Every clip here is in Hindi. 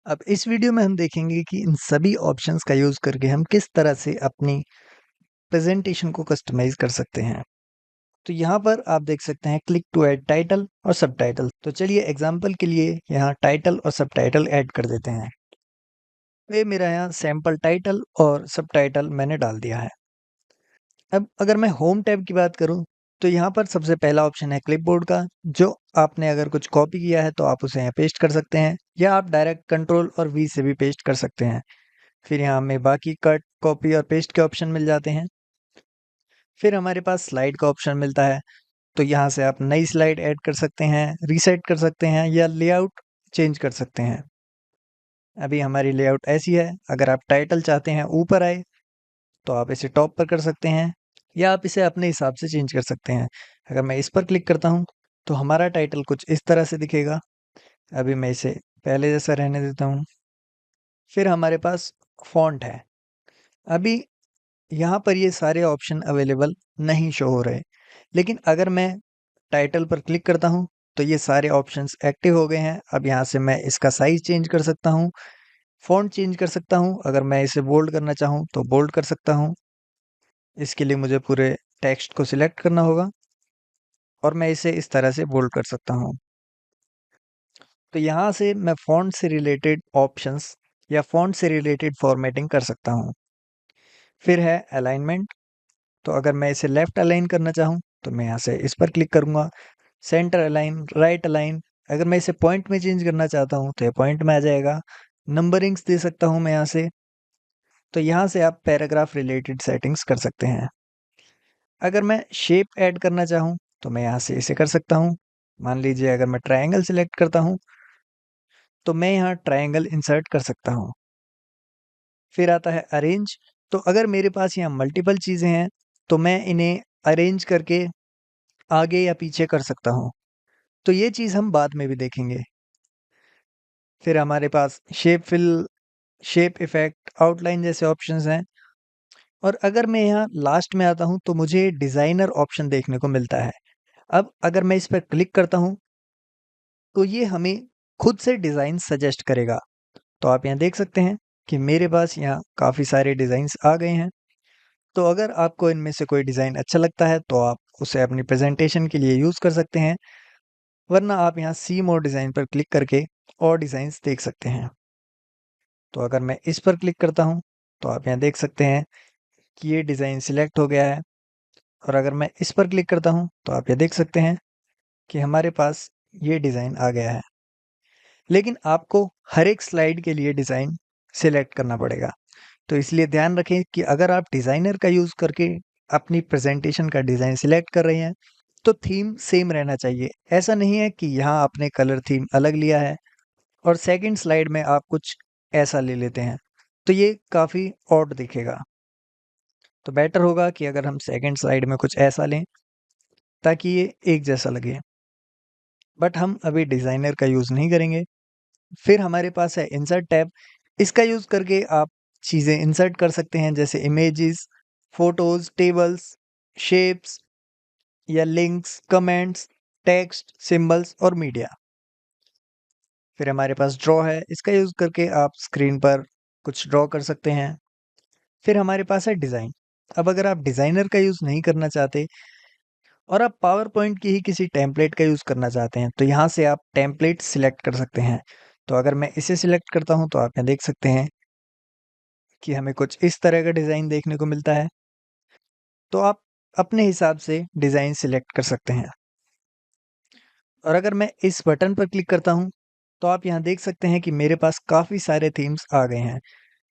अब इस वीडियो में हम देखेंगे कि इन सभी ऑप्शंस का यूज़ करके हम किस तरह से अपनी प्रेजेंटेशन को कस्टमाइज कर सकते हैं। तो यहाँ पर आप देख सकते हैं क्लिक टू ऐड टाइटल और सबटाइटल। तो चलिए एग्जांपल के लिए यहाँ टाइटल और सबटाइटल ऐड कर देते हैं। ये मेरा यहाँ सैंपल टाइटल और सबटाइटल मैंने डाल दिया है। अब अगर मैं होम टैब की बात करूँ तो यहाँ पर सबसे पहला ऑप्शन है क्लिपबोर्ड का, जो आपने अगर कुछ कॉपी किया है तो आप उसे यहाँ पेस्ट कर सकते हैं, या आप डायरेक्ट कंट्रोल और वी से भी पेस्ट कर सकते हैं। फिर यहाँ हमें बाकी कट, कॉपी और पेस्ट के ऑप्शन मिल जाते हैं। फिर हमारे पास स्लाइड का ऑप्शन मिलता है, तो यहाँ से आप नई स्लाइड ऐड कर सकते हैं, रीसेट कर सकते हैं या लेआउट चेंज कर सकते हैं। अभी हमारी लेआउट ऐसी है, अगर आप टाइटल चाहते हैं ऊपर आए तो आप इसे टॉप पर कर सकते हैं, या आप इसे अपने हिसाब से चेंज कर सकते हैं। अगर मैं इस पर क्लिक करता हूँ तो हमारा टाइटल कुछ इस तरह से दिखेगा। अभी मैं इसे पहले जैसा रहने देता हूँ। फिर हमारे पास फॉन्ट है। अभी यहाँ पर ये सारे ऑप्शन अवेलेबल नहीं शो हो रहे, लेकिन अगर मैं टाइटल पर क्लिक करता हूँ तो ये सारे ऑप्शंस एक्टिव हो गए हैं। अब यहाँ से मैं इसका साइज चेंज कर सकता हूँ, फॉन्ट चेंज कर सकता हूँ। अगर मैं इसे बोल्ड करना चाहूँ तो बोल्ड कर सकता हूँ। इसके लिए मुझे पूरे टेक्स्ट को सिलेक्ट करना होगा और मैं इसे इस तरह से बोल्ड कर सकता हूँ। तो यहाँ से मैं फॉन्ट से रिलेटेड ऑप्शंस या फॉन्ट से रिलेटेड फॉर्मेटिंग कर सकता हूँ। फिर है अलाइनमेंट। तो अगर मैं इसे लेफ्ट अलाइन करना चाहूँ तो मैं यहाँ से इस पर क्लिक करूँगा। Centre align, right align. अगर मैं इसे पॉइंट में चेंज करना चाहता हूँ तो ये पॉइंट में आ जाएगा। नंबरिंग्स दे सकता हूँ मैं यहाँ से। तो यहाँ से आप पैराग्राफ रिलेटेड सेटिंग्स कर सकते हैं। अगर मैं शेप ऐड करना चाहूँ तो मैं यहाँ से इसे कर सकता हूँ। मान लीजिए अगर मैं ट्रायंगल सिलेक्ट करता हूँ तो मैं यहाँ ट्रायंगल इंसर्ट कर सकता हूँ। फिर आता है अरेंज। तो अगर मेरे पास यहाँ मल्टीपल चीज़ें हैं तो मैं इन्हें अरेंज करके आगे या पीछे कर सकता हूँ। तो ये चीज़ हम बाद में भी देखेंगे। फिर हमारे पास shape fill, shape effect, outline जैसे ऑप्शंस हैं। और अगर मैं यहाँ लास्ट में आता हूँ तो मुझे डिज़ाइनर ऑप्शन देखने को मिलता है। अब अगर मैं इस पर क्लिक करता हूँ तो ये हमें खुद से डिज़ाइन सजेस्ट करेगा। तो आप यहाँ देख सकते हैं कि मेरे पास यहाँ काफ़ी सारे डिज़ाइंस आ गए हैं। तो अगर आपको इनमें से कोई डिज़ाइन अच्छा लगता है तो आप उसे अपनी प्रेजेंटेशन के लिए यूज़ कर सकते हैं, वरना आप यहाँ सी मोर डिज़ाइन पर क्लिक करके और डिज़ाइंस देख सकते हैं। तो अगर मैं इस पर क्लिक करता हूँ तो आप यहाँ देख सकते हैं कि ये डिज़ाइन सिलेक्ट हो गया है। और अगर मैं इस पर क्लिक करता हूँ तो आप ये देख सकते हैं कि हमारे पास ये डिज़ाइन आ गया है। लेकिन आपको हर एक स्लाइड के लिए डिज़ाइन सिलेक्ट करना पड़ेगा। तो इसलिए ध्यान रखें कि अगर आप डिज़ाइनर का यूज़ करके अपनी प्रेजेंटेशन का डिज़ाइन सिलेक्ट कर रहे हैं तो थीम सेम रहना चाहिए। ऐसा नहीं है कि यहाँ आपने कलर थीम अलग लिया है और सेकंड स्लाइड में आप कुछ ऐसा ले लेते हैं, तो ये काफ़ी ऑड दिखेगा। तो बेटर होगा कि अगर हम सेकंड स्लाइड में कुछ ऐसा लें ताकि ये एक जैसा लगे। बट हम अभी डिज़ाइनर का यूज़ नहीं करेंगे। फिर हमारे पास है इंसर्ट टैब। इसका यूज़ करके आप चीज़ें इंसर्ट कर सकते हैं, जैसे इमेजेस, फोटोज़, टेबल्स, शेप्स या लिंक्स, कमेंट्स, टेक्स्ट, सिंबल्स और मीडिया। फिर हमारे पास ड्रॉ है। इसका यूज़ करके आप स्क्रीन पर कुछ ड्रॉ कर सकते हैं। फिर हमारे पास है डिज़ाइन। अब अगर आप डिज़ाइनर का यूज़ नहीं करना चाहते और आप पावर पॉइंट की ही किसी टेम्पलेट का यूज़ करना चाहते हैं तो यहाँ से आप टेम्पलेट सिलेक्ट कर सकते हैं। तो अगर मैं इसे सिलेक्ट करता हूँ तो आप यहाँ देख सकते हैं कि हमें कुछ इस तरह का डिज़ाइन देखने को मिलता है। तो आप अपने हिसाब से डिज़ाइन सिलेक्ट कर सकते हैं। और अगर मैं इस बटन पर क्लिक करता हूँ तो आप यहाँ देख सकते हैं कि मेरे पास काफ़ी सारे थीम्स आ गए हैं।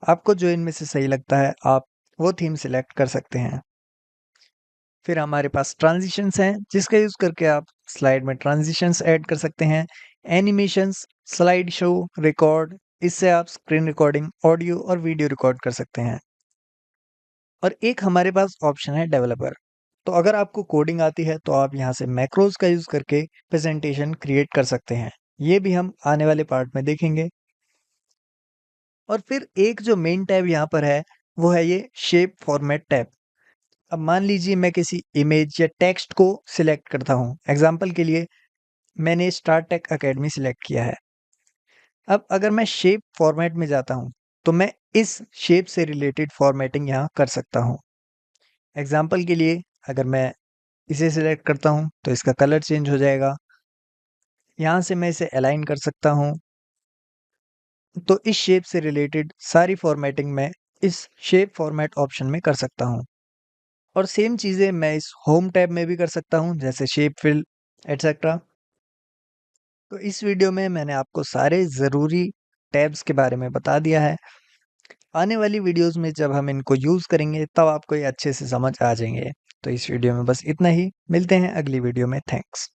आपको जो इनमें से सही लगता है आप वो थीम सिलेक्ट कर सकते हैं। फिर हमारे पास ट्रांजिशंस हैं, जिसका यूज़ करके आप स्लाइड में ट्रांजिशंस ऐड कर सकते हैं। एनिमेशंस, स्लाइड शो, रिकॉर्ड, इससे आप स्क्रीन रिकॉर्डिंग, ऑडियो और वीडियो रिकॉर्ड कर सकते हैं। और एक हमारे पास ऑप्शन है डेवलपर। तो अगर आपको कोडिंग आती है तो आप यहाँ से मैक्रोज का यूज़ करके प्रेजेंटेशन क्रिएट कर सकते हैं। ये भी हम आने वाले पार्ट में देखेंगे। और फिर एक जो मेन टैब यहाँ पर है वो है ये शेप फॉर्मेट टैब। अब मान लीजिए मैं किसी इमेज या टेक्स्ट को सिलेक्ट करता हूँ। एग्जाम्पल के लिए मैंने स्टार टेक अकेडमी सिलेक्ट किया है। अब अगर मैं शेप फॉर्मेट में जाता हूँ, तो मैं इस शेप से रिलेटेड फॉर्मेटिंग यहाँ कर सकता हूँ। एग्ज़ाम्पल के लिए अगर मैं इसे सिलेक्ट करता हूँ, तो इसका कलर चेंज हो जाएगा। यहाँ से मैं इसे अलाइन कर सकता हूँ। तो इस शेप से रिलेटेड सारी फॉर्मेटिंग मैं इस शेप फॉर्मेट ऑप्शन में कर सकता हूँ। और सेम चीज़ें मैं इस होम टैब में भी कर सकता हूँ, जैसे शेप फिल एटसेट्रा। तो इस वीडियो में मैंने आपको सारे ज़रूरी टैब्स के बारे में बता दिया है। आने वाली वीडियोज़ में जब हम इनको यूज़ करेंगे तब आपको ये अच्छे से समझ आ जाएँगे। तो इस वीडियो में बस इतना ही। मिलते हैं अगली वीडियो में। थैंक्स।